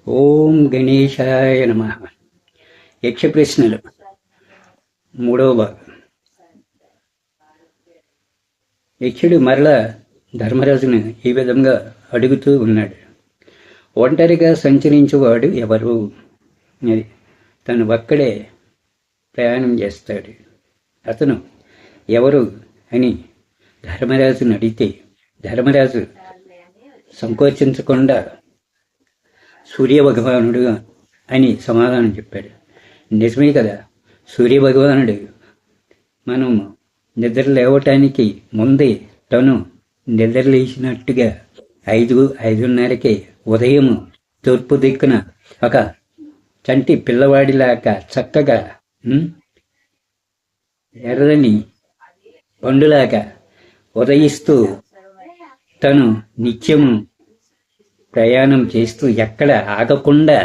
ఓం గణేశాయ నమః. యక్ష ప్రశ్నలు మూడవ భాగం. యక్షుడు మరలా ధర్మరాజును ఈ విధంగా అడుగుతూ ఉన్నాడు. ఒంటరిగా సంచరించేవాడు ఎవరు? అది తను ఒక్కడే ప్రయాణం చేస్తాడు. అతను ఎవరు అని ధర్మరాజును అడిగితే ధర్మరాజు సంకోచించకుండా సూర్యభగవానుడు అని సమాధానం చెప్పాడు. నిజమే కదా, సూర్యభగవానుడు మనం నిద్ర లేవటానికి ముందే తను నిద్ర లేచినట్టుగా 5:30కే ఉదయం తూర్పు దిక్కున ఒక చంటి పిల్లవాడిలాగా చక్కగా ఎర్రని పండులాగా ఉదయిస్తూ తను నిత్యము ప్రయాణం చేస్తూ ఎక్కడ ఆగకుండా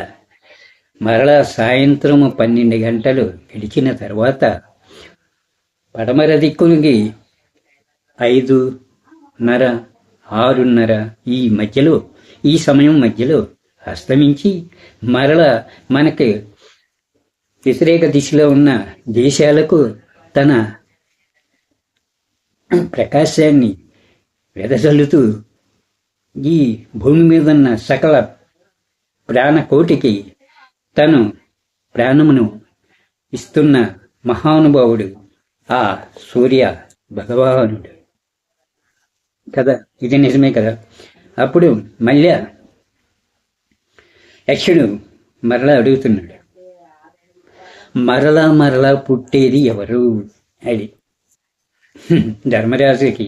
మరలా సాయంత్రము 12 గంటలు గడిచిన తర్వాత పడమర దిక్కునికి 5:30, 6:30 ఈ సమయం మధ్యలో అస్తమించి మరలా మనకి వ్యతిరేక దిశలో ఉన్న దేశాలకు తన ప్రకాశాన్ని వెదజల్లుతూ ఈ భూమి మీద ఉన్న సకల ప్రాణకోటికి తను ప్రాణమును ఇస్తున్న మహానుభావుడు ఆ సూర్య భగవానుడు కదా. ఇది నిజమే కదా. అప్పుడు మళ్ళీ యక్షుడు మరలా అడుగుతున్నాడు, మరలా పుట్టేది ఎవరు అది. ధర్మరాజుకి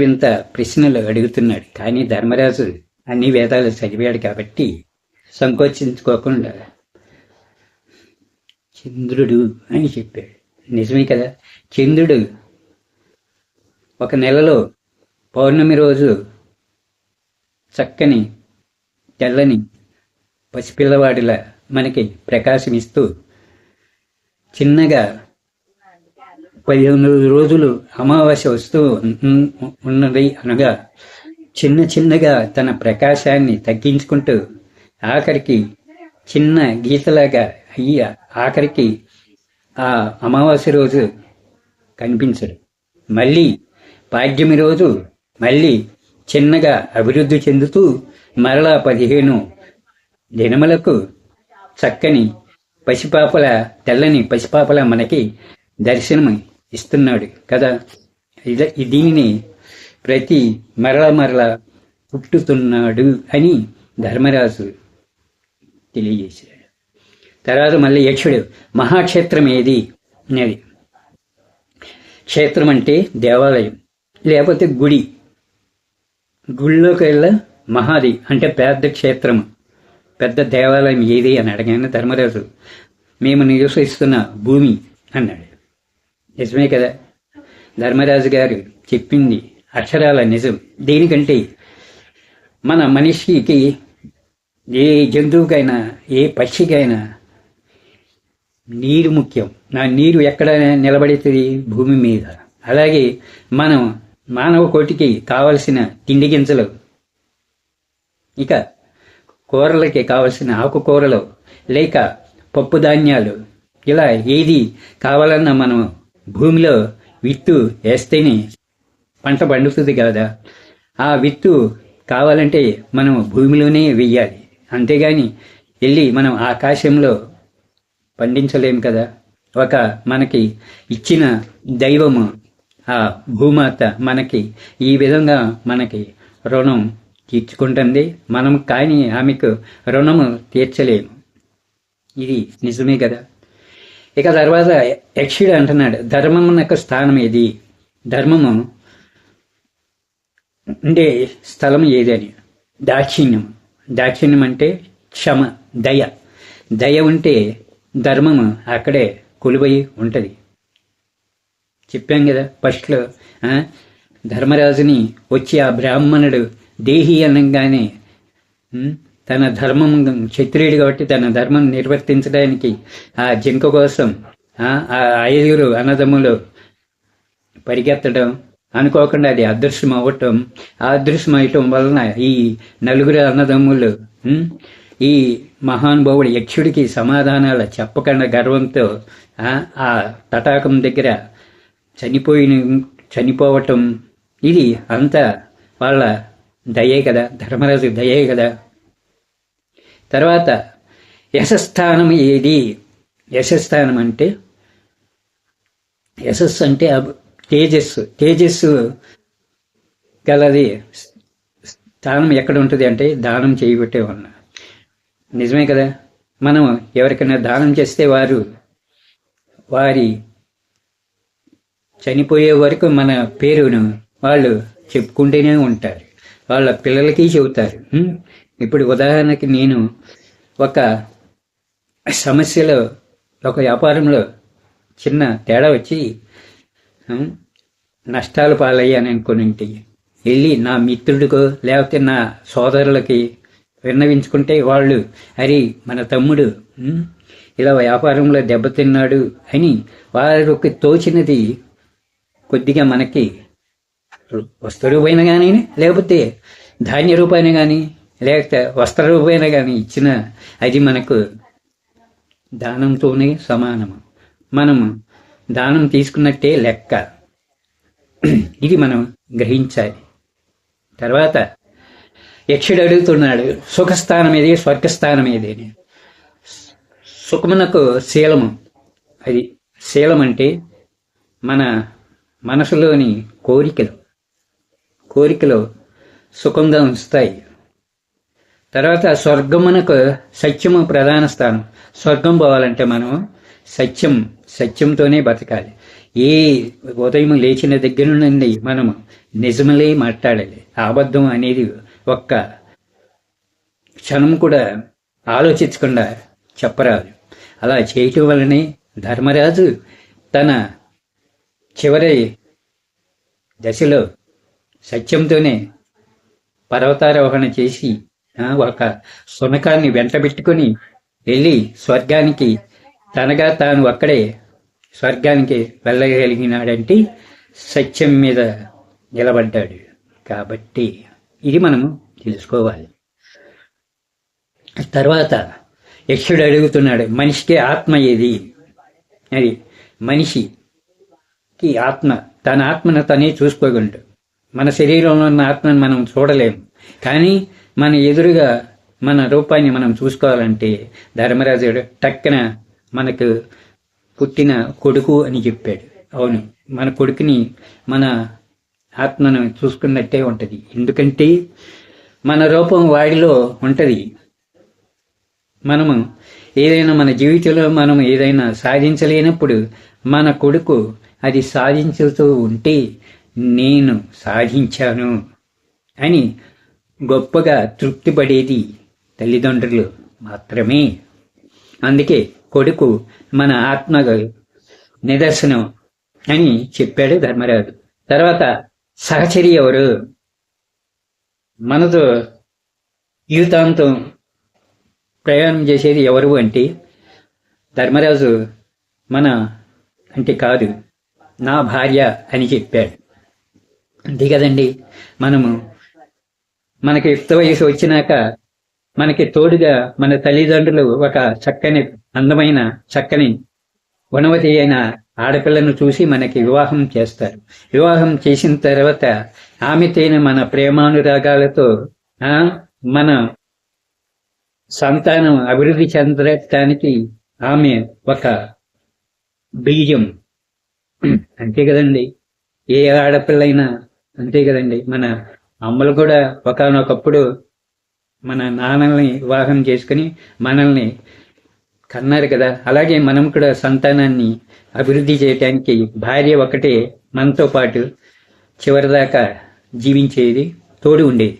వింత ప్రశ్నలు అడుగుతున్నాడు. కానీ ధర్మరాజు అన్ని వేదాలు చదివాడు కాబట్టి సంకోచించుకోకుండా చంద్రుడు అని చెప్పాడు. నిజమే కదా, చంద్రుడు ఒక నెలలో పౌర్ణమి రోజు చక్కని తెల్లని పసిపిల్లవాడిలా మనకి ప్రకాశమిస్తూ చిన్నగా 15 రోజులు అమావాస్య వస్తూ ఉన్నది అనగా చిన్నగా తన ప్రకాశాన్ని తగ్గించుకుంటూ ఆఖరికి చిన్న గీతలాగా అయ్యి ఆఖరికి ఆ అమావాస్య రోజు కనిపించడు. మళ్ళీ పాడ్యమి రోజు మళ్ళీ చిన్నగా అభివృద్ధి చెందుతూ మరలా 15 దినములకు చక్కని పసిపాపల తెల్లని పసిపాపల మనకి దర్శనం ఇస్తున్నాడు కదా. దీనిని ప్రతి మరల పుట్టుతున్నాడు అని ధర్మరాజు తెలియజేశాడు. తర్వాత మళ్ళీ యక్షుడు మహాక్షేత్రం ఏది అనేది. క్షేత్రం అంటే దేవాలయం లేకపోతే గుడిలోకి వెళ్ళ మహాది అంటే పెద్ద క్షేత్రం, పెద్ద దేవాలయం ఏది అని అడగానే ధర్మరాజు మేము నివసిస్తున్న భూమి అన్నాడు. నిజమే కదా, ధర్మరాజు గారు చెప్పింది అక్షరాల నిజం. దేనికంటే మన మనిషికి ఏ జంతువుకైనా ఏ పక్షికైనా నీరు ముఖ్యం. నీరు ఎక్కడ నిలబడుతుంది? భూమి మీద. అలాగే మనం మానవ కోటికి కావలసిన తిండి గింజలు, ఇక కూరలకి కావలసిన ఆకుకూరలు లేక పప్పు ధాన్యాలు, ఇలా ఏది కావాలన్నా మనం భూమిలో విత్తు వేస్తేనే పంట పండుతుంది కదా. ఆ విత్తు కావాలంటే మనం భూమిలోనే వెయ్యాలి, అంతేగాని వెళ్ళి మనం ఆకాశంలో పండించలేం కదా. ఒక మనకి ఇచ్చిన దైవము ఆ భూమాత మనకి ఈ విధంగా మనకి రుణం తీర్చుకుంటుంది. మనం కానీ ఆమెకు రుణము తీర్చలేము. ఇది నిజమే కదా. ఇక తర్వాత యక్షుడు అంటున్నాడు, ధర్మమునకు స్థానం ఏది? ధర్మము ఉండే స్థలం ఏదని. దాక్షిణ్యం అంటే క్షమ, దయ ఉంటే ధర్మము అక్కడే కొలువై ఉంటుంది. చెప్పాం కదా ఫస్ట్లో. ధర్మరాజుని వచ్చి ఆ బ్రాహ్మణుడు దేహి అనగానే తన ధర్మం, క్షత్రియుడు కాబట్టి తన ధర్మం నిర్వర్తించడానికి ఆ జింక కోసం ఆ 5 అన్నదమ్ములు పరిగెత్తడం, అనుకోకుండా అది అదృశ్యం అవ్వటం, ఆ అదృశ్యం అవటం వలన ఈ నలుగురు అన్నదమ్ములు ఈ మహానుభావుడు యక్షుడికి సమాధానాలు చెప్పకుండా గర్వంతో ఆ తటాకం దగ్గర చనిపోవటం, ఇది అంతా వాళ్ళ దయే కదా, ధర్మరాజు దయే కదా. తర్వాత యశస్థానం ఏది? యశస్థానం అంటే, యశస్సు అంటే తేజస్సు గలది స్థానం ఎక్కడ ఉంటుంది అంటే దానం చేయబట్టే ఉన్నా. నిజమే కదా. మనం ఎవరికైనా దానం చేస్తే వారి చనిపోయే వరకు మన పేరును వాళ్ళు చెప్పుకుంటూనే ఉంటారు, వాళ్ళ పిల్లలకి చెబుతారు. ఇప్పుడు ఉదాహరణకి నేను ఒక సమస్యలో, ఒక వ్యాపారంలో చిన్న తేడా వచ్చి నష్టాలు పాలయ్యాను అనుకోనింటి, వెళ్ళి నా మిత్రుడికో లేకపోతే నా సోదరులకి విన్నవించుకుంటే వాళ్ళు, అరే మన తమ్ముడు ఇలా వ్యాపారంలో దెబ్బతిన్నాడు అని వారికి తోచినది కొద్దిగా మనకి వస్తు రూపైన కానీ, లేకపోతే ధాన్య రూపాయన కానీ, లేకపోతే వస్త్ర రూపాయన కానీ ఇచ్చిన అది మనకు దానంతోనే సమానము. మనము దానం తీసుకున్నట్టే లెక్క. ఇది మనం గ్రహించాలి. తర్వాత యక్షుడు అడుగుతున్నాడు, సుఖస్థానం ఏది, స్వర్గస్థానం ఏది అని. సుఖమునకు శీలము, అది శీలం అంటే మన మనసులోని కోరికలు సుఖంగా ఉంచుతాయి. తర్వాత స్వర్గమునకు సత్యము ప్రధాన స్థానం. స్వర్గం పోవాలంటే మనం సత్యంతోనే బతకాలి. ఏ ఉదయం లేచిన దగ్గర నుండి మనము నిజములే మాట్లాడాలి. అబద్ధం అనేది ఒక్క క్షణం కూడా ఆలోచించకుండా చెప్పరాదు. అలా చేయటం వల్లనే ధర్మరాజు తన చివరి దశలో సత్యంతోనే పర్వతారోహణ చేసి ఒక శునకాన్ని వెంటబెట్టుకుని వెళ్ళి స్వర్గానికి, తనగా తాను అక్కడే స్వర్గానికి వెళ్ళగలిగినాడంటే సత్యం మీద నిలబడ్డాడు. కాబట్టి ఇది మనము తెలుసుకోవాలి. తర్వాత యక్షుడు అడుగుతున్నాడు, మనిషికి ఆత్మ ఏది? అది మనిషికి ఆత్మ, తన ఆత్మను తనే చూసుకోగలడు. మన శరీరంలో ఉన్న ఆత్మను మనం చూడలేము, కానీ మన ఎదురుగా మన రూపాన్ని మనం చూసుకోవాలంటే ధర్మరాజుడు టక్కన మనకు పుట్టిన కొడుకు అని చెప్పాడు. అవును, మన కొడుకుని, మన ఆత్మను చూసుకున్నట్టే ఉంటుంది. ఎందుకంటే మన రూపం వాడిలో ఉంటుంది. మనము ఏదైనా మన జీవితంలో మనం ఏదైనా సాధించలేనప్పుడు మన కొడుకు అది సాధించుతూ ఉంటే నేను సాధించాను అని గొప్పగా తృప్తిపడేది తల్లిదండ్రులు మాత్రమే. అందుకే కొడుకు మన ఆత్మ నిదర్శనం అని చెప్పాడు ధర్మరాజు. తర్వాత సహచరి ఎవరు? మనతో జీవితాంతం ప్రయాణం చేసేది ఎవరు అంటే ధర్మరాజు అంటే కాదు, నా భార్య అని చెప్పాడు. అంతే కదండి. మనకి యుక్త వయసు వచ్చినాక మనకి తోడుగా మన తల్లిదండ్రులు ఒక చక్కని, అందమైన, చక్కని, గుణవతి అయిన ఆడపిల్లను చూసి మనకి వివాహం చేస్తారు. వివాహం చేసిన తర్వాత ఆమెతోనే మన ప్రేమానురాగాలతో మన సంతానం అభివృద్ధి చెందటానికి ఆమె ఒక బీజం. అంతే కదండి. ఏ ఆడపిల్లైనా అంతే కదండి. మన అమ్మలు కూడా ఒకానొకప్పుడు మన నాన్నల్ని వివాహం చేసుకుని మనల్ని కన్నారు కదా. అలాగే మనం కూడా సంతానాన్ని అభివృద్ధి చేయటానికి భార్య ఒకటే మనతో పాటు చివరిదాకా జీవించేది, తోడు ఉండేది.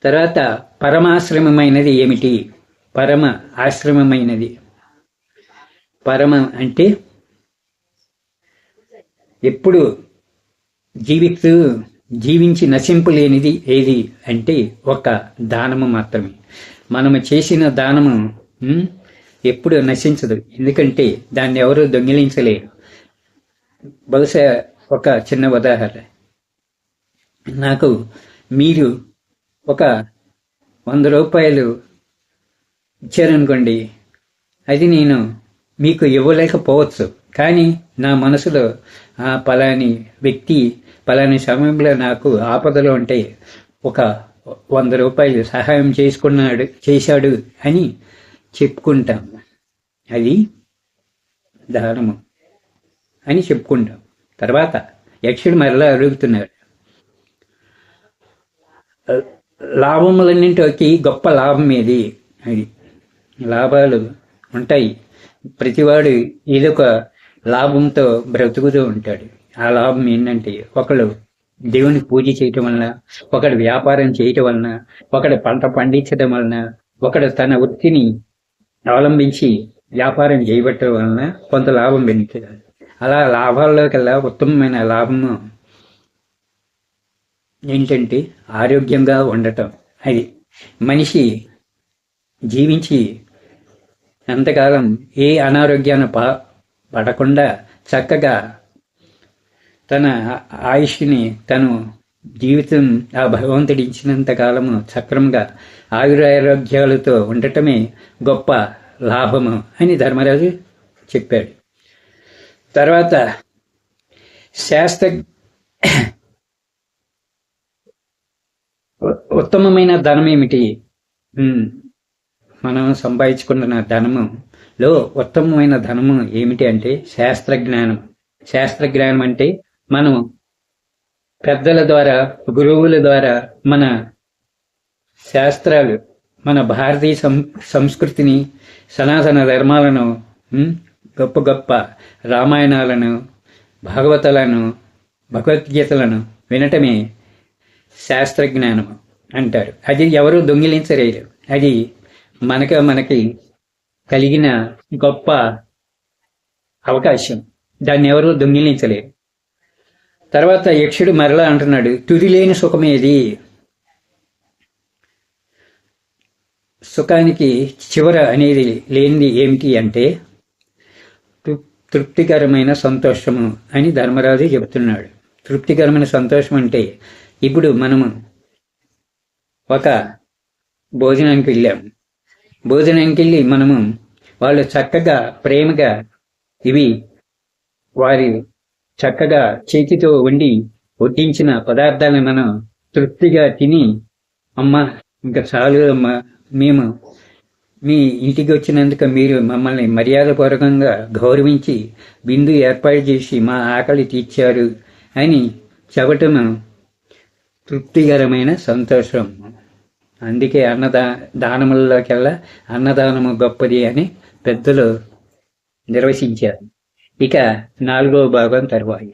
తర్వాత పరమాశ్రమమైనది ఏమిటి? పరమ ఆశ్రమమైనది, అంటే ఎప్పుడు జీవించి నశింపులేనిది ఏది అంటే ఒక దానము మాత్రమే. మనము చేసిన దానము ఎప్పుడు నశించదు, ఎందుకంటే దాన్ని ఎవరు దొంగిలించలేరు. బహుశా ఒక చిన్న ఉదాహరణ. నాకు మీరు ఒక 100 రూపాయలు ఇచ్చారనుకోండి, అది నేను మీకు ఇవ్వలేకపోవచ్చు. కానీ నా మనసులో పలాని వ్యక్తి పలాని సమయంలో నాకు ఆపదలో ఉంటే ఒక 100 రూపాయలు సహాయం చేశాడు అని చెప్పుకుంటాం. అది దానము అని చెప్పుకుంటాం. తర్వాత యక్షుడు మరలా అడుగుతున్నాడు, లాభములన్నింటికి గొప్ప లాభం ఏది అది. లాభాలు ఉంటాయి, ప్రతివాడు ఏదొక లాభంతో బ్రతుకుతూ ఉంటాడు. ఆ లాభం ఏంటంటే, ఒకడు దేవుని పూజ చేయటం వలన, ఒకడు వ్యాపారం చేయటం వలన, ఒకడు పంట పండించడం వలన, ఒకడు తన వృత్తిని అవలంబించి వ్యాపారం చేయబట్టడం వలన కొంత లాభం పెరుగుతుంది. అలా లాభాల్లో కల్లా ఉత్తమమైన లాభము ఏంటంటే ఆరోగ్యంగా ఉండటం. అది మనిషి జీవించి ఎంతకాలం ఏ అనారోగ్యాన్ని పడకుండా చక్కగా తన ఆయుష్ని తను జీవితం ఆ భగవంతుడు ఇచ్చినంత కాలము సక్రమంగా ఆయురారోగ్యాలతో ఉండటమే గొప్ప లాభము అని ధర్మరాజు చెప్పాడు. తర్వాత శాస్త్ర ఉత్తమమైన ధనం ఏమిటి? మనం సంపాదించుకున్న ధనములో ఉత్తమమైన ధనము ఏమిటి అంటే శాస్త్రజ్ఞానం. శాస్త్రజ్ఞానం అంటే మనం పెద్దల ద్వారా, గురువుల ద్వారా మన శాస్త్రాలు, మన భారతీయ సంస్కృతిని, సనాతన ధర్మాలను, గొప్ప గొప్ప రామాయణాలను, భాగవతాలను, భగవద్గీతలను వినటమే శాస్త్రజ్ఞానం అంటారు. అది ఎవరు దొంగిలించలేరు. అది మనకి కలిగిన గొప్ప అవకాశం. దాన్ని ఎవరు దొంగిలించలేరు. తర్వాత యక్షుడు మరలా అంటున్నాడు, తుది లేని సుఖమేది? సుఖానికి చివర అనేది లేనిది ఏమిటి అంటే తృప్తికరమైన సంతోషము అని ధర్మరాజు చెబుతున్నాడు. తృప్తికరమైన సంతోషం అంటే, ఇప్పుడు మనము ఒక భోజనానికి వెళ్ళి మనము వాళ్ళు చక్కగా ప్రేమగా ఇవి వారి చక్కగా చేతితో వండి వడ్డించిన పదార్థాలను మనం తృప్తిగా తిని, అమ్మ ఇంకా చాలు అమ్మ, మేము మీ ఇంటికి వచ్చినందుకు మీరు మమ్మల్ని మర్యాదపూర్వకంగా గౌరవించి విందు ఏర్పాటు చేసి మా ఆకలి తీర్చారు అని చెప్పటము తృప్తికరమైన సంతోషం. అందుకే దానములలోకెల్లా అన్నదానము గొప్పది అని పెద్దలు నిర్వచించారు. ఇక 4వ భాగం తరువాత.